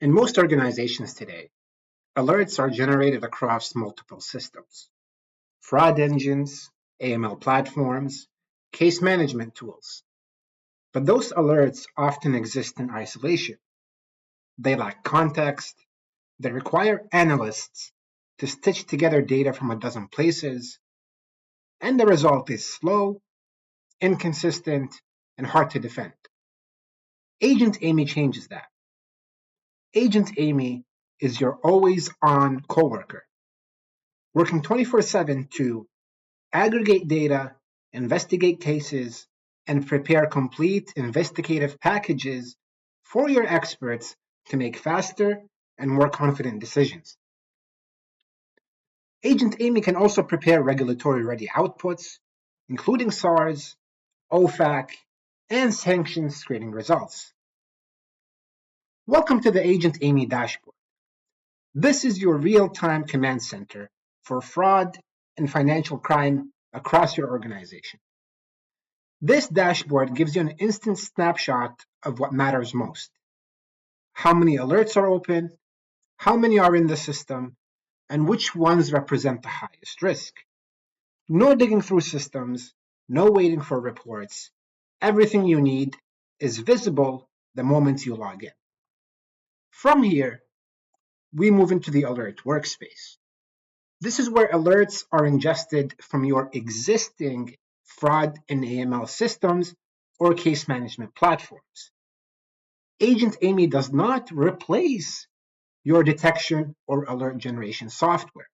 In most organizations today, alerts are generated across multiple systems: fraud engines, AML platforms, case management tools. But those alerts often exist in isolation. They lack context, they require analysts to stitch together data from a dozen places, and the result is slow, inconsistent, and hard to defend. Agent Amy changes that. Agent Amy is your always on coworker, working 24/7 to aggregate data, investigate cases, and prepare complete investigative packages for your experts to make faster and more confident decisions. Agent Amy can also prepare regulatory-ready outputs, including SARS, OFAC, and sanctions screening results. Welcome to the Agent Amy dashboard. This is your real-time command center for fraud and financial crime across your organization. This dashboard gives you an instant snapshot of what matters most: how many alerts are open, how many are in the system, and which ones represent the highest risk. No digging through systems, no waiting for reports. Everything you need is visible the moment you log in. From here, we move into the alert workspace. This is where alerts are ingested from your existing fraud and AML systems or case management platforms. Agent Amy does not replace your detection or alert generation software.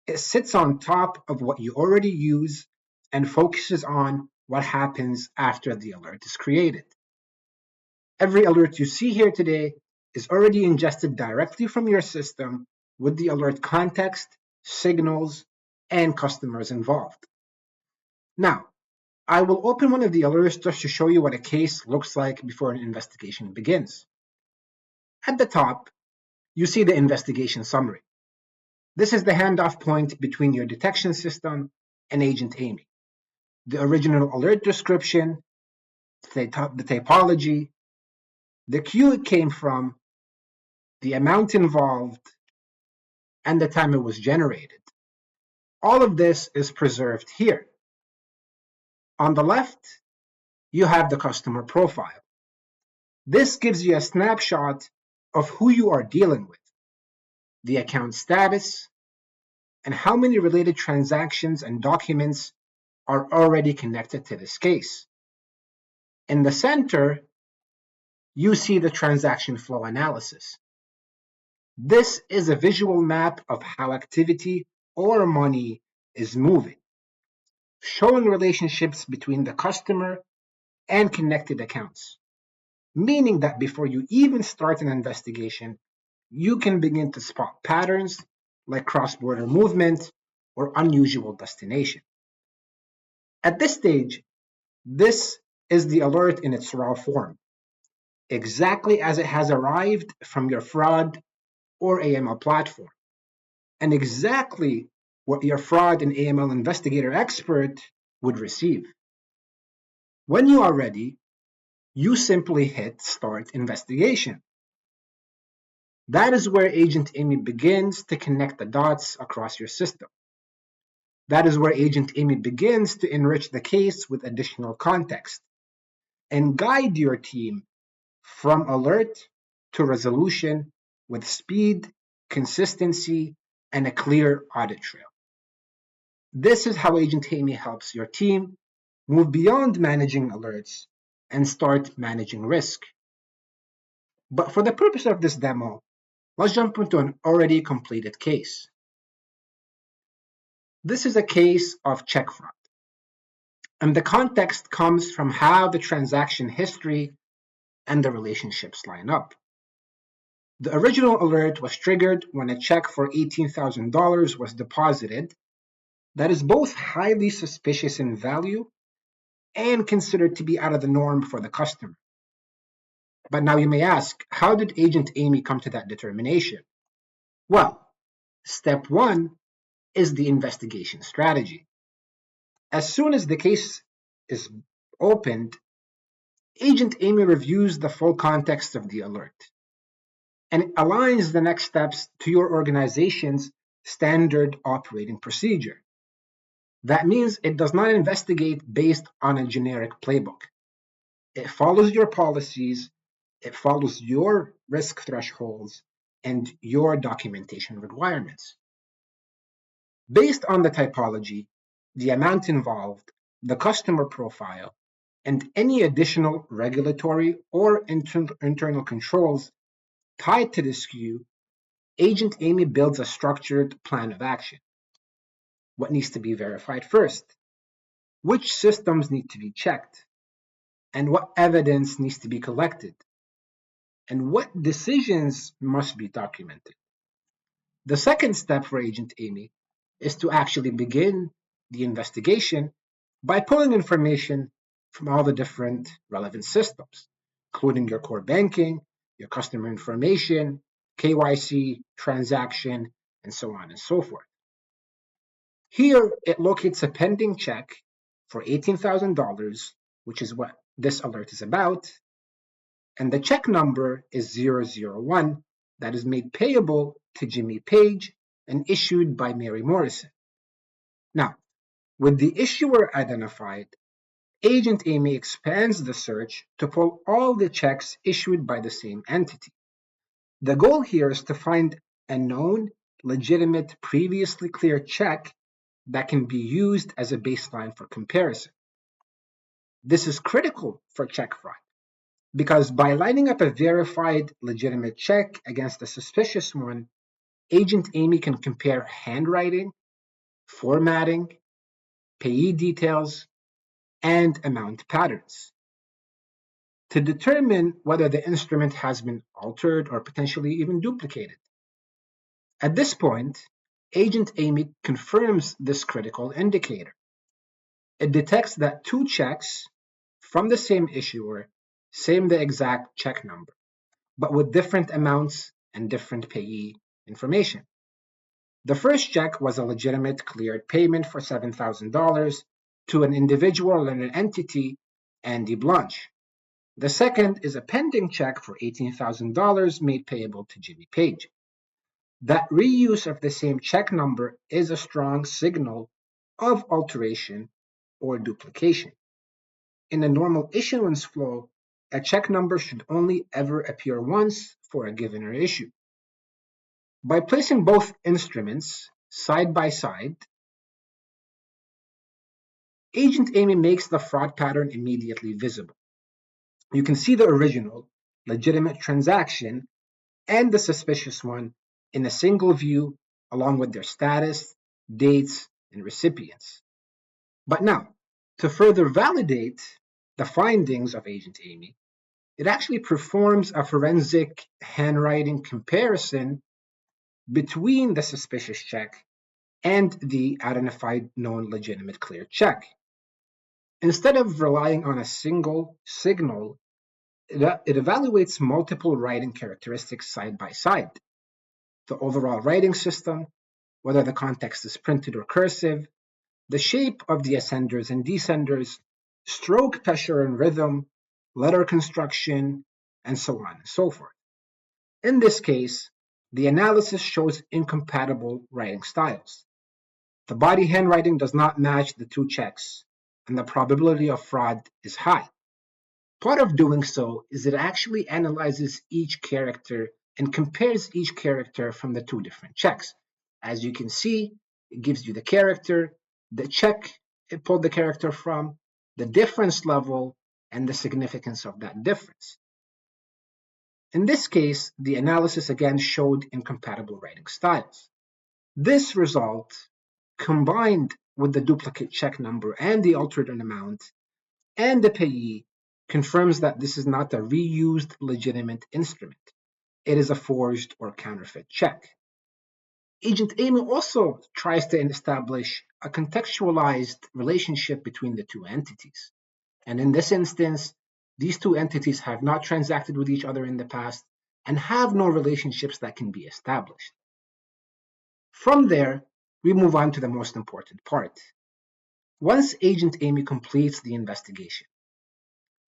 It sits on top of what you already use and focuses on what happens after the alert is created. Every alert you see here today is already ingested directly from your system with the alert context, signals, and customers involved. Now, I will open one of the alerts just to show you what a case looks like before an investigation begins. At the top, you see the investigation summary. This is the handoff point between your detection system and Agent Amy. The original alert description, the typology, the queue it came from, the amount involved, and the time it was generated. All of this is preserved here. On the left, you have the customer profile. This gives you a snapshot of who you are dealing with, the account status, and how many related transactions and documents are already connected to this case. In the center, you see the transaction flow analysis. This is a visual map of how activity or money is moving, showing relationships between the customer and connected accounts, meaning that before you even start an investigation, you can begin to spot patterns like cross-border movement or unusual destination. At this stage, this is the alert in its raw form, exactly as it has arrived from your fraud or AML platform, and exactly what your fraud and AML investigator expert would receive. When you are ready, you simply hit Start Investigation. That is where Agent Amy begins to connect the dots across your system. That is where Agent Amy begins to enrich the case with additional context and guide your team from alert to resolution with speed, consistency, and a clear audit trail. This is how Agent Amy helps your team move beyond managing alerts and start managing risk. But for the purpose of this demo, let's jump into an already completed case. This is a case of check fraud, and the context comes from how the transaction history and the relationships line up. The original alert was triggered when a check for $18,000 was deposited that is both highly suspicious in value and considered to be out of the norm for the customer. But now you may ask, how did Agent Amy come to that determination? Well, step one is the investigation strategy. As soon as the case is opened, Agent Amy reviews the full context of the alert. and it aligns the next steps to your organization's standard operating procedure. That means it does not investigate based on a generic playbook. It follows your policies, it follows your risk thresholds, and your documentation requirements. Based on the typology, the amount involved, the customer profile, and any additional regulatory or internal controls tied to the SKU, Agent Amy builds a structured plan of action. What needs to be verified first? Which systems need to be checked? And what evidence needs to be collected? And what decisions must be documented? The second step for Agent Amy is to actually begin the investigation by pulling information from all the different relevant systems, including your core banking, your customer information, KYC, transaction, and so on and so forth. Here, it locates a pending check for $18,000, which is what this alert is about, and the check number is 001 that is made payable to Jimmy Page and issued by Mary Morrison. Now, with the issuer identified, Agent Amy expands the search to pull all the checks issued by the same entity. The goal here is to find a known, legitimate, previously cleared check that can be used as a baseline for comparison. This is critical for check fraud because by lining up a verified, legitimate check against a suspicious one, Agent Amy can compare handwriting, formatting, payee details, and amount patterns to determine whether the instrument has been altered or potentially even duplicated. At this point, Agent Amy confirms this critical indicator. It detects that two checks from the same issuer same the exact check number, but with different amounts and different payee information. The first check was a legitimate cleared payment for $7,000 to an individual and an entity, Andy Blanche. The second is a pending check for $18,000 made payable to Jimmy Page. That reuse of the same check number is a strong signal of alteration or duplication. In a normal issuance flow, a check number should only ever appear once for a given issue. By placing both instruments side by side, Agent Amy makes the fraud pattern immediately visible. You can see the original, legitimate transaction and the suspicious one in a single view along with their status, dates, and recipients. But now, to further validate the findings of Agent Amy, it actually performs a forensic handwriting comparison between the suspicious check and the identified known legitimate clear check. Instead of relying on a single signal, it evaluates multiple writing characteristics side by side. The overall writing system, whether the context is printed or cursive, the shape of the ascenders and descenders, stroke pressure and rhythm, letter construction, and so on and so forth. In this case, the analysis shows incompatible writing styles. The body handwriting does not match the two checks, and the probability of fraud is high. Part of doing so is it actually analyzes each character and compares each character from the two different checks. As you can see, it gives you the character, the check it pulled the character from, the difference level, and the significance of that difference. In this case, the analysis again showed incompatible writing styles. This result, combined with the duplicate check number and the altered amount and the payee, confirms that this is not a reused legitimate instrument. It is a forged or counterfeit check. Agent Amy also tries to establish a contextualized relationship between the two entities. And in this instance, these two entities have not transacted with each other in the past and have no relationships that can be established. From there, we move on to the most important part. Once Agent Amy completes the investigation,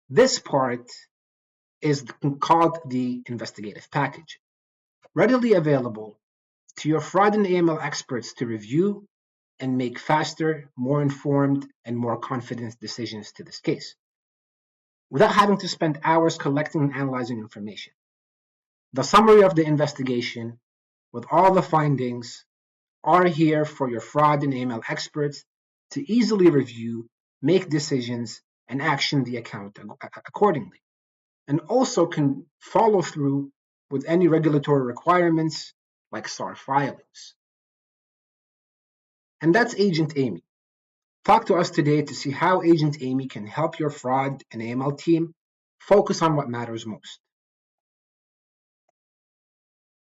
this part is called the investigative package. readily available to your fraud and AML experts to review and make faster, more informed, and more confident decisions to this case, without having to spend hours collecting and analyzing information. The summary of the investigation, with all the findings, are here for your fraud and AML experts to easily review, make decisions, and action the account accordingly, and also can follow through with any regulatory requirements like SAR filings. And that's Agent Amy. Talk to us today to see how Agent Amy can help your fraud and AML team focus on what matters most.